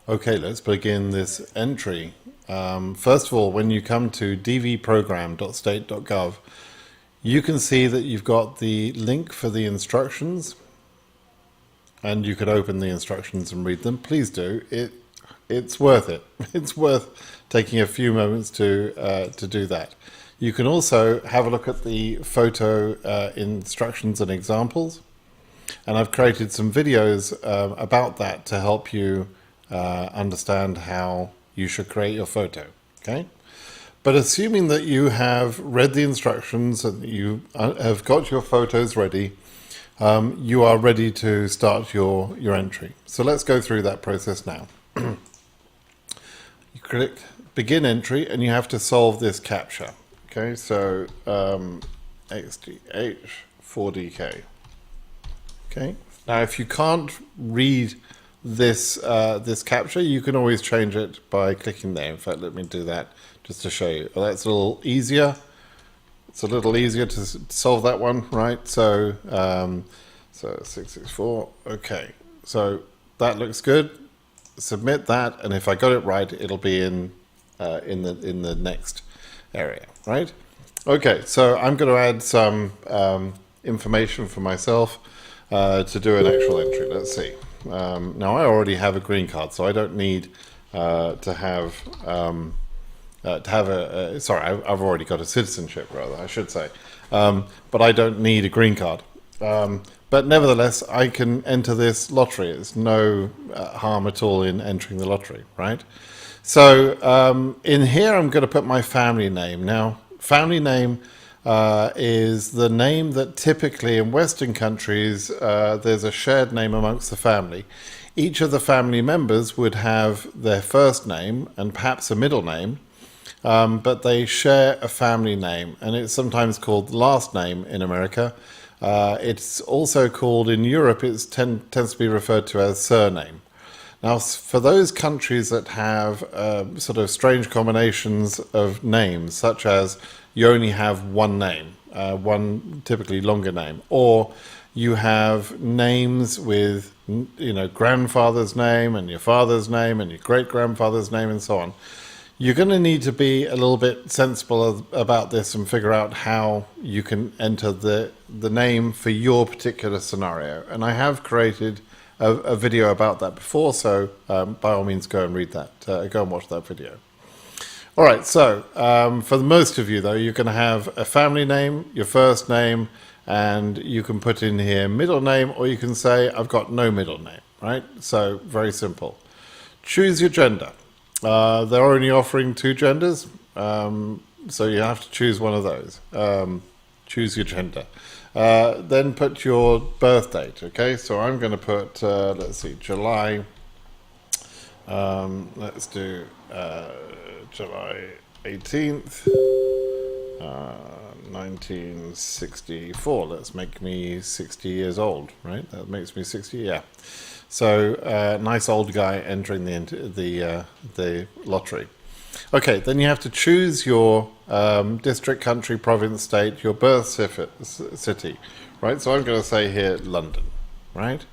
Okay, let's begin this entry. First of all, when you come to dvprogram.state.gov, you can see that you've got the link for the instructions, and you could open the instructions and read them. Please do. It's worth it. It's worth taking a few moments to do that. You can also have a look at the photo instructions and examples, and I've created some videos about that to help you understand how you should create your photo. Okay, but assuming that you have read the instructions and you have got your photos ready, you are ready to start your entry. So let's go through that process now. You click begin entry and you have to solve this CAPTCHA. Okay, so XDH 4DK. Okay, now if you can't read this CAPTCHA, you can always change it by clicking there. In fact, let me do that just to show you. Well, that's a little easier. It's a little easier to solve that one, right? So, so 664. Okay, so that looks good. Submit that, and if I got it right, it'll be in the next area, right? Okay, so I'm going to add some information for myself to do an actual entry. Let's see. Now I already have a green card, so I don't need to have sorry, I've already got a citizenship, rather, I should say, but I don't need a green card. But nevertheless, I can enter this lottery. It's no harm at all in entering the lottery, right? So in here, I'm going to put my family name. Now, family name is the name that typically in Western countries, there's a shared name amongst the family. Each of the family members would have their first name and perhaps a middle name, but they share a family name, and it's sometimes called last name in America. It's also called, in Europe, it tends to be referred to as surname. Now, for those countries that have sort of strange combinations of names, such as you only have one name, one typically longer name, or you have names with, you know, grandfather's name and your father's name and your great-grandfather's name and so on, you're going to need to be a little bit sensible about this and figure out how you can enter the name for your particular scenario. And I have created a video about that before, so by all means go and read that, go and watch that video. All right, so for most of you though, you're going to have a family name, your first name, and you can put in here middle name, or you can say I've got no middle name, right? So very simple. Choose your gender. They're only offering 2 genders, so you have to choose one of those. Choose your gender. Then put your birth date, okay? So I'm going to put, let's see, July, let's do July 18th, 1964. Let's make me 60 years old, right? That makes me 60, yeah. So nice old guy entering the lottery. Okay, then you have to choose your district, country, province, state, your birth city, right? So I'm going to say here London, right?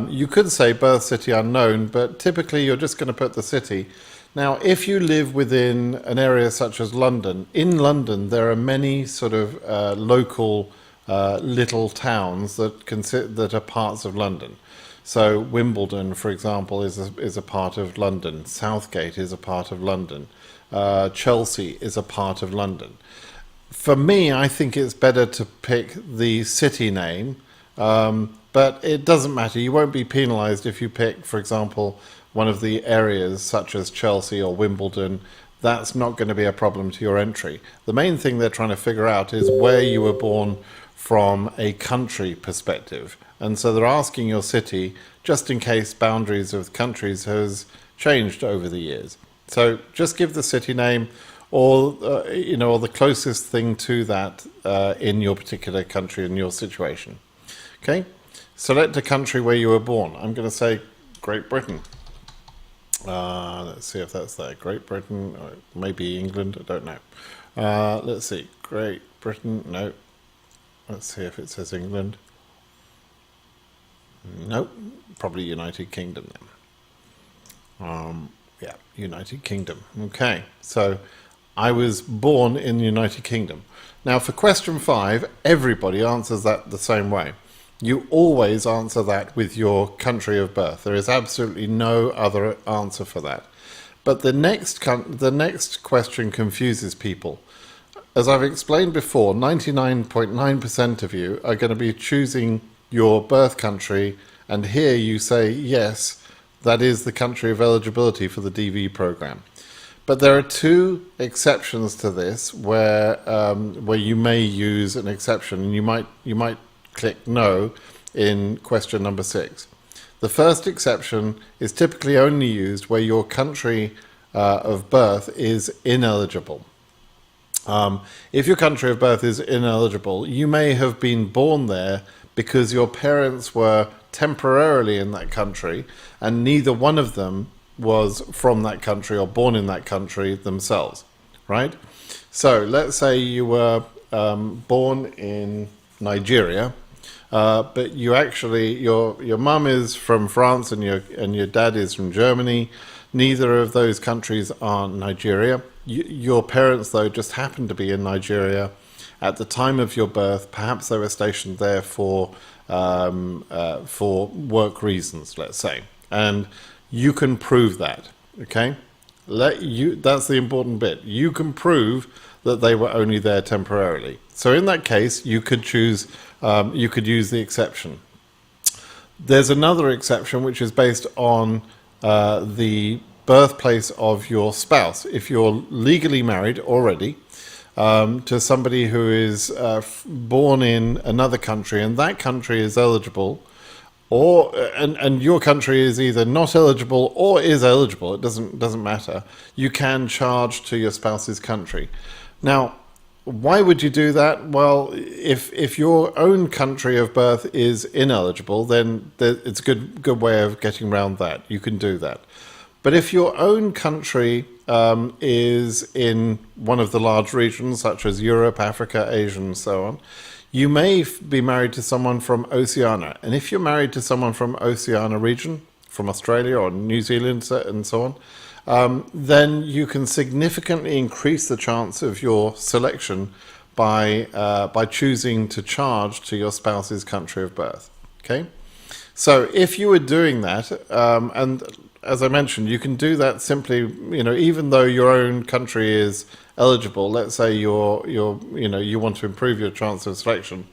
You could say birth city unknown, but typically you're just going to put the city. Now, if you live within an area such as London, in London there are many sort of local little towns that are parts of London. So Wimbledon, for example, is a part of London. Southgate is a part of London. Chelsea is a part of London. For me, I think it's better to pick the city name, but it doesn't matter. You won't be penalised if you pick, for example, one of the areas such as Chelsea or Wimbledon. That's not going to be a problem to your entry. The main thing they're trying to figure out is where you were born from a country perspective. And so they're asking your city, just in case boundaries of countries has changed over the years. So just give the city name, or you know, or the closest thing to that in your particular country and your situation. Okay, select a country where you were born. I'm going to say Great Britain. Let's see if that's there. Great Britain, or maybe England. I don't know. Let's see. Great Britain. No. Let's see if it says England. Nope, probably United Kingdom then. Yeah, United Kingdom. Okay, so I was born in the United Kingdom. Now, for question 5, everybody answers that the same way. You always answer that with your country of birth. There is absolutely no other answer for that. But the next question confuses people. As I've explained before, 99.9% of you are going to be choosing your birth country, and here you say yes, that is the country of eligibility for the DV program. But there are 2 exceptions to this where you may use an exception, and you might click no in question number 6. The first exception is typically only used where your country of birth is ineligible. If your country of birth is ineligible, you may have been born there because your parents were temporarily in that country and neither one of them was from that country or born in that country themselves, right? So let's say you were born in Nigeria, but you actually, your mum is from France and your dad is from Germany. Neither of those countries are Nigeria. Your parents, though, just happened to be in Nigeria at the time of your birth. Perhaps they were stationed there for work reasons, let's say, and you can prove that. Okay, that's the important bit. You can prove that they were only there temporarily. So in that case, you could choose. You could use the exception. There's another exception which is based on the birthplace of your spouse. If you're legally married already to somebody who is born in another country and that country is eligible, and your country is either not eligible or is eligible, it doesn't matter, you can charge to your spouse's country. Now, why would you do that? Well, if your own country of birth is ineligible, then it's a good way of getting around that. You can do that. But if your own country is in one of the large regions, such as Europe, Africa, Asia, and so on, you may be married to someone from Oceania. And if you're married to someone from Oceania region, from Australia or New Zealand and so on, then you can significantly increase the chance of your selection by choosing to charge to your spouse's country of birth. Okay, so if you were doing that, and as I mentioned, you can do that simply, even though your own country is eligible. Let's say you want to improve your chance of selection.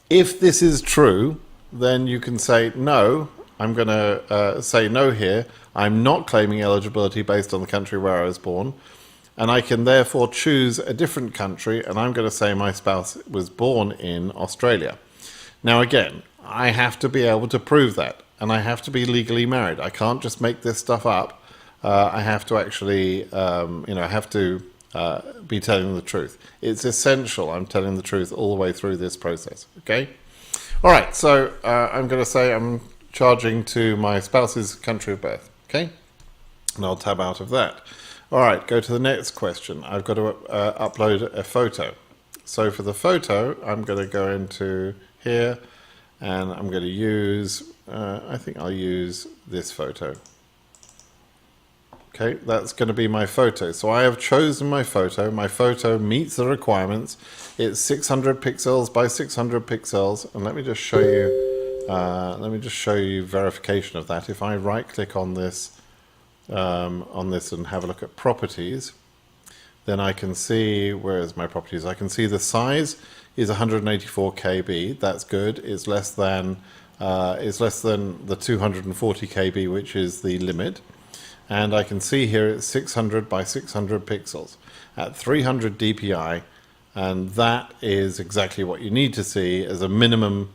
If this is true, then you can say no. I'm going to say no here. I'm not claiming eligibility based on the country where I was born, and I can therefore choose a different country, and I'm going to say my spouse was born in Australia. Now again, I have to be able to prove that, and I have to be legally married. I can't just make this stuff up. I have to actually, I have to be telling the truth. It's essential I'm telling the truth all the way through this process, okay? All right, so I'm going to say I'm charging to my spouse's country of birth, okay? And I'll tab out of that. All right, go to the next question. I've got to upload a photo. So for the photo, I'm going to go into here, and I'm going to use, I think I'll use this photo. Okay, that's going to be my photo. So I have chosen my photo. My photo meets the requirements. It's 600 pixels by 600 pixels. And let me just show you, verification of that. If I right click on this and have a look at properties, then I can see, where is my properties? I can see the size is 184 KB. That's good. It's less than the 240 KB, which is the limit. And I can see here it's 600 by 600 pixels at 300 DPI, and that is exactly what you need to see as a minimum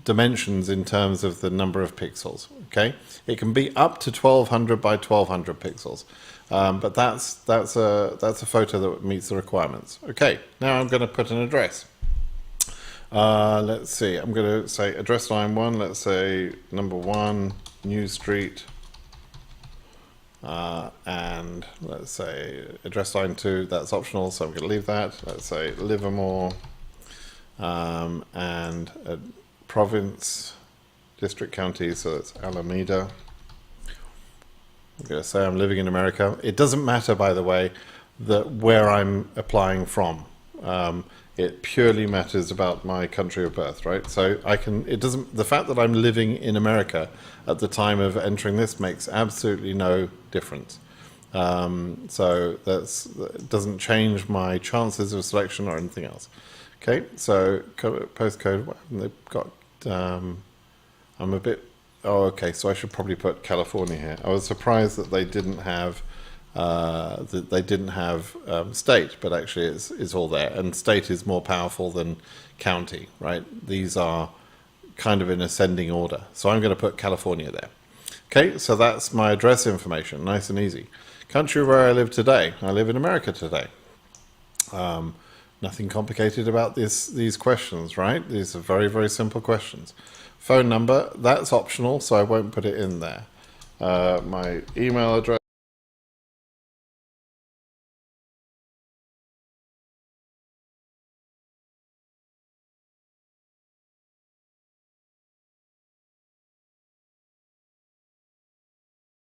dimensions in terms of the number of pixels. Okay, it can be up to 1200 by 1200 pixels, but that's a photo that meets the requirements. Okay, now I'm going to put an address. Let's see. I'm going to say address line 1. Let's say number 1. New Street, and let's say address line 2, that's optional, so I'm going to leave that. Let's say Livermore, and province district county, so it's Alameda. I'm going to say I'm living in America. It doesn't matter, by the way, that where I'm applying from. It purely matters about my country of birth, right? So the fact that I'm living in America at the time of entering this makes absolutely no difference. So it doesn't change my chances of selection or anything else. Okay, so postcode, they've got, I'm a bit, oh, okay, so I should probably put California here. I was surprised that they didn't have state, but actually it's all there, and state is more powerful than county, right? These are kind of in ascending order, so I'm going to put California there. Okay, so that's my address information, nice and easy. Country where I live today, I live in America today. Nothing complicated about these questions, right? These are very, very simple questions. Phone number, that's optional, so I won't put it in there. My email address.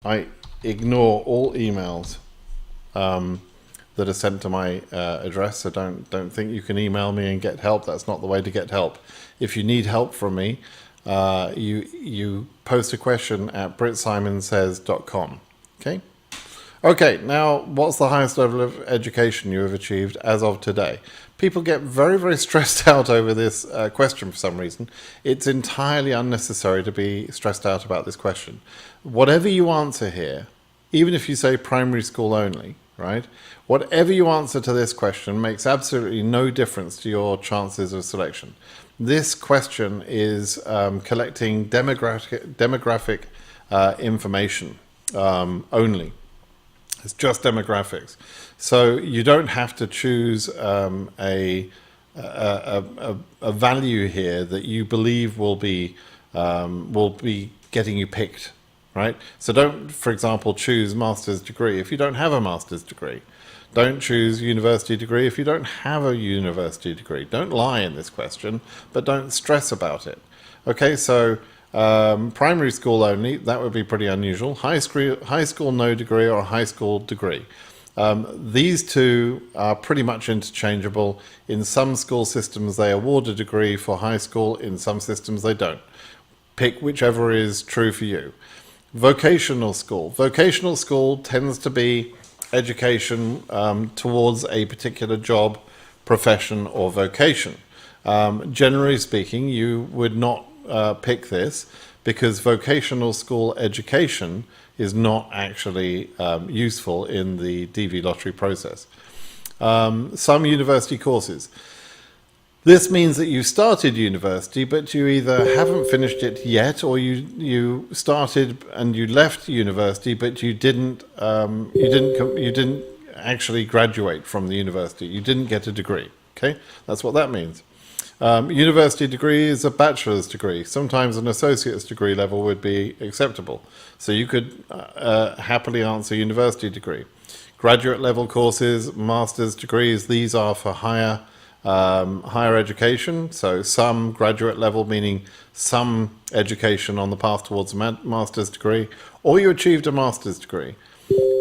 I ignore all emails that are sent to my address, so don't think you can email me and get help. That's not the way to get help. If you need help from me, you post a question at britsimonsays.com. Okay? Okay, now what's the highest level of education you have achieved as of today? People get very, very stressed out over this question for some reason. It's entirely unnecessary to be stressed out about this question. Whatever you answer here, even if you say primary school only, right? Whatever you answer to this question makes absolutely no difference to your chances of selection. This question is collecting demographic information only. It's just demographics. So you don't have to choose a value here that you believe will be getting you picked, right? So don't, for example, choose master's degree if you don't have a master's degree. Don't choose university degree if you don't have a university degree. Don't lie in this question, but don't stress about it. Okay, so primary school only, that would be pretty unusual. High school no degree, or high school degree. These two are pretty much interchangeable. In some school systems they award a degree for high school, in some systems they don't. Pick whichever is true for you. Vocational school. Vocational school tends to be education towards a particular job, profession, or vocation. Generally speaking, you would not pick this because vocational school education is not actually useful in the DV lottery process. Some university courses. This means that you started university, but you either haven't finished it yet, or you started and you left university, but you didn't actually graduate from the university. You didn't get a degree. Okay, that's what that means. University degree is a bachelor's degree. Sometimes an associate's degree level would be acceptable. So you could happily answer university degree. Graduate level courses, master's degrees, these are for higher education. So some graduate level, meaning some education on the path towards a master's degree, or you achieved a master's degree,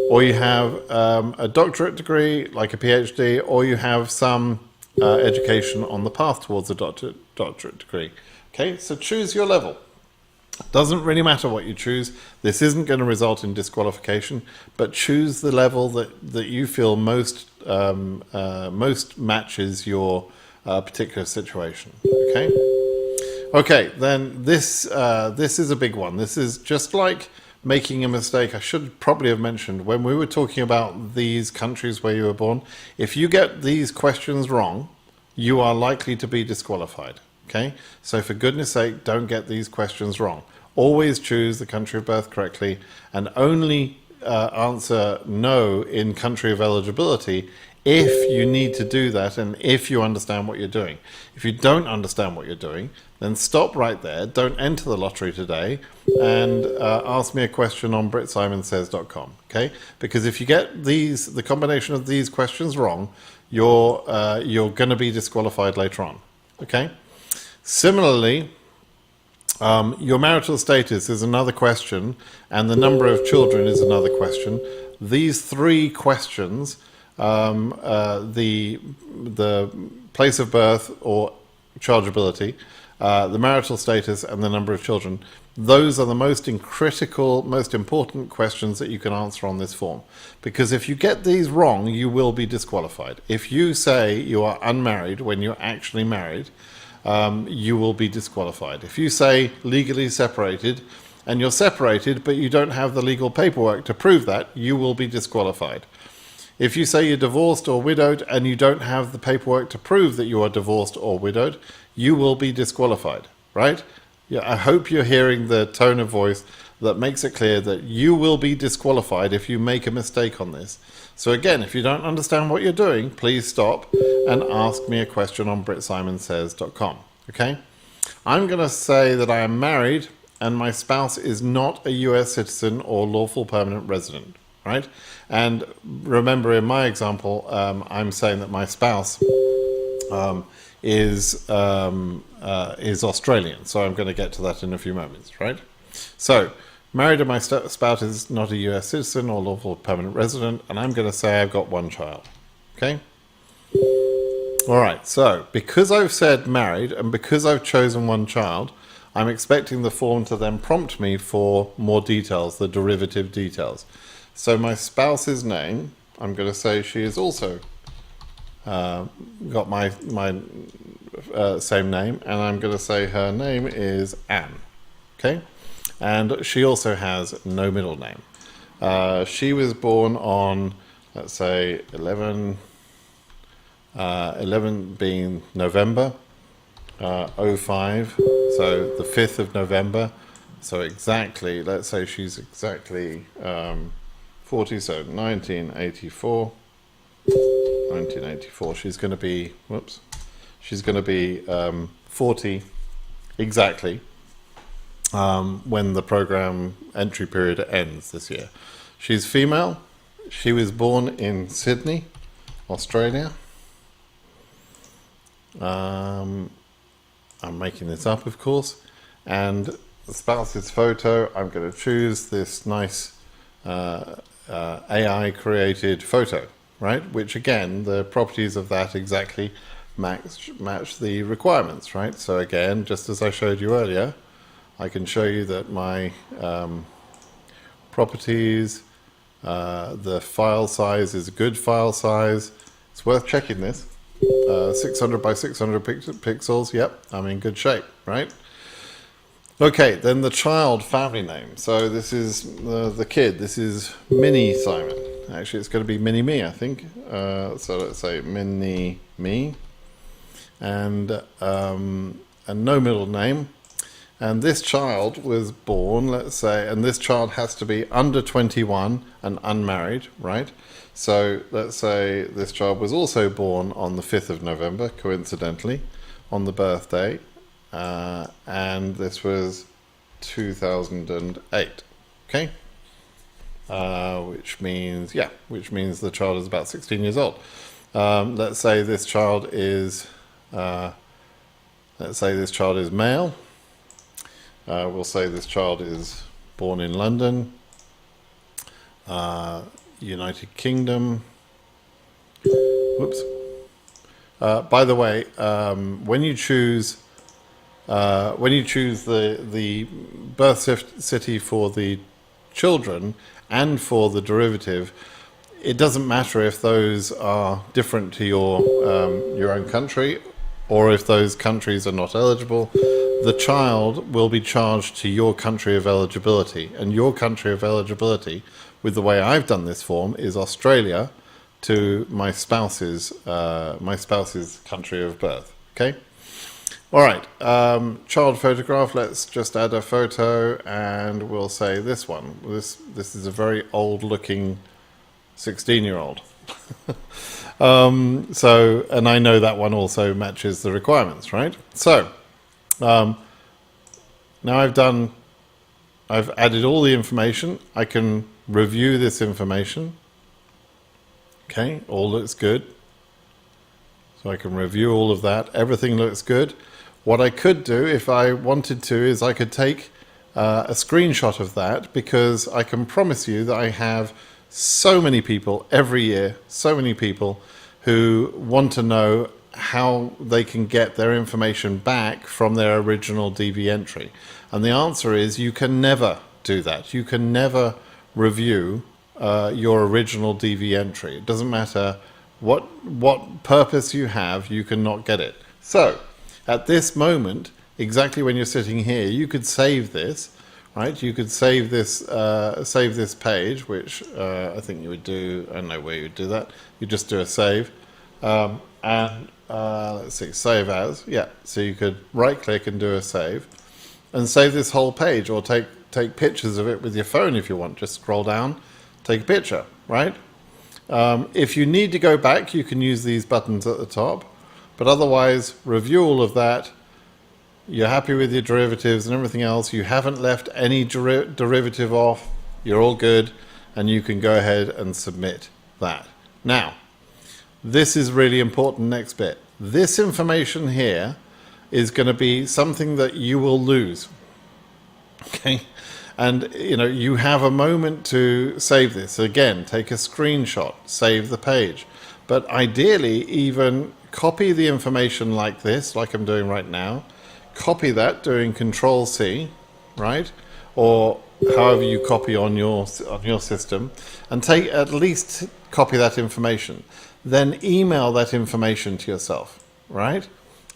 or you have a doctorate degree, like a PhD, or you have some education on the path towards a doctorate degree. Okay, so choose your level. Doesn't really matter what you choose. This isn't going to result in disqualification, but choose the level that you feel most matches your particular situation. Okay. Okay, then this is a big one. This is just like making a mistake. I should probably have mentioned when we were talking about these countries where you were born. If you get these questions wrong, you are likely to be disqualified. Okay, so for goodness sake, don't get these questions wrong. Always choose the country of birth correctly, and only answer no in country of eligibility if you need to do that and if you understand what you're doing. If you don't understand what you're doing, then stop right there. Don't enter the lottery today and ask me a question on britsimonsays.com. Okay, because if you get the combination of these questions wrong, you're going to be disqualified later on. Okay. Similarly, Your marital status is another question, and the number of children is another question. These three questions, the place of birth or chargeability, the marital status, and the number of children, those are the most critical, most important questions that you can answer on this form. Because if you get these wrong, you will be disqualified. If you say you are unmarried when you're actually married, you will be disqualified. If you say legally separated and you're separated but you don't have the legal paperwork to prove that, you will be disqualified. If you say you're divorced or widowed and you don't have the paperwork to prove that you are divorced or widowed, you will be disqualified, right? Yeah, I hope you're hearing the tone of voice that makes it clear that you will be disqualified if you make a mistake on this. So again, if you don't understand what you're doing, please stop and ask me a question on BritSimonSays.com, okay? I'm going to say that I am married and my spouse is not a US citizen or lawful permanent resident, right? And remember, in my example, I'm saying that my spouse is Australian, so I'm going to get to that in a few moments, right? So, married and my spouse is not a US citizen or lawful permanent resident, and I'm going to say I've got one child, okay? All right, so because I've said married and because I've chosen one child, I'm expecting the form to then prompt me for more details, the derivative details. So my spouse's name, I'm going to say she is also got my same name, and I'm going to say her name is Anne, okay? And she also has no middle name. She was born on, let's say, 11 being November, 05, so the 5th of November. So exactly, let's say she's exactly 40, so 1984. 1984, she's going to be, she's going to be 40 exactly when the program entry period ends this year. She's female. She was born in Sydney, Australia. I'm making this up, of course. And the spouse's photo, I'm going to choose this nice AI created photo, right? Which again, the properties of that exactly match the requirements, right? So again, just as I showed you earlier, I can show you that my properties, the file size is a good file size. It's worth checking this. 600 by 600 pixels, yep, I'm in good shape, right? Okay, then the child family name. So this is the kid. This is Mini Simon. Actually, it's going to be Mini Me, I think. So let's say Mini Me. And no middle name. And this child was born, let's say, and this child has to be under 21 and unmarried, right? So let's say this child was also born on the 5th of November, coincidentally, on the birthday. And this was 2008, okay? Which means the child is about 16 years old. Let's say this child is male. We'll say this child is born in London, United Kingdom. Whoops. By the way, when you choose the birth city for the children and for the derivative, it doesn't matter if those are different to your own country, or if those countries are not eligible. The child will be charged to your country of eligibility, and your country of eligibility, with the way I've done this form, is Australia to my spouse's country of birth. Okay. All right. Child photograph. Let's just add a photo, and we'll say this one. This is a very old-looking 16-year-old. So, and I know that one also matches the requirements, right? So. Now I've added all the information. I can review this information. Okay, all looks good. So I can review all of that. Everything looks good. What I could do if I wanted to is I could take a screenshot of that, because I can promise you that I have so many people every year, so many people who want to know how they can get their information back from their original DV entry. And the answer is you can never do that. You can never review your original DV entry. It doesn't matter what purpose you have, you cannot get it. So at this moment, exactly when you're sitting here, you could save this, right? You could save this page, which I think you would do. I don't know where you would do that. You just do a save, and let's see, save as. Yeah, so you could right-click and do a save, and save this whole page, or take pictures of it with your phone if you want. Just scroll down, take a picture, right? If you need to go back, you can use these buttons at the top, but otherwise, review all of that. You're happy with your derivatives and everything else. You haven't left any derivative off. You're all good, and you can go ahead and submit that. Now, this is really important next bit. This information here is going to be something that you will lose. Okay? And you have a moment to save this. Again, take a screenshot, save the page. But ideally, even copy the information like this, like I'm doing right now. Copy that doing Control-C, right? Or however you copy on your system, and at least copy that information. Then email that information to yourself, right?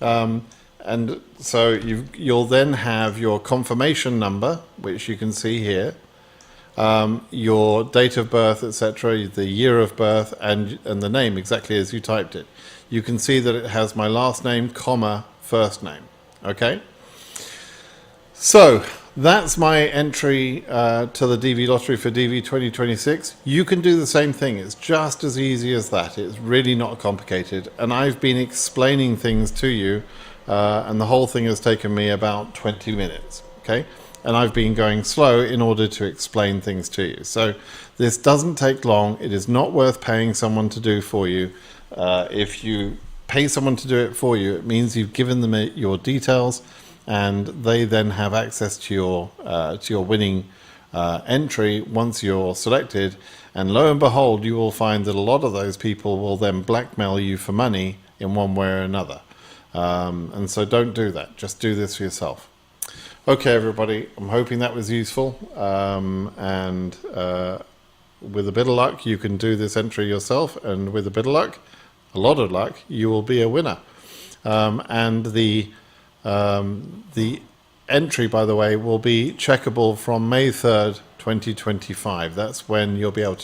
And so you'll then have your confirmation number, which you can see here, your date of birth, etc., the year of birth, and the name exactly as you typed it. You can see that it has my last name, comma, first name. Okay? So that's my entry to the DV lottery for DV 2026. You can do the same thing. It's just as easy as that. It's really not complicated. And I've been explaining things to you, and the whole thing has taken me about 20 minutes. Okay? And I've been going slow in order to explain things to you. So this doesn't take long. It is not worth paying someone to do for you. If you pay someone to do it for you, it means you've given them your details, and they then have access to your winning entry once you're selected. And lo and behold, you will find that a lot of those people will then blackmail you for money in one way or another. And so don't do that. Just do this for yourself. Okay, everybody, I'm hoping that was useful. And with a bit of luck, you can do this entry yourself. And with a bit of luck, a lot of luck, you will be a winner. And the entry, by the way, will be checkable from May 3rd, 2025. That's when you'll be able to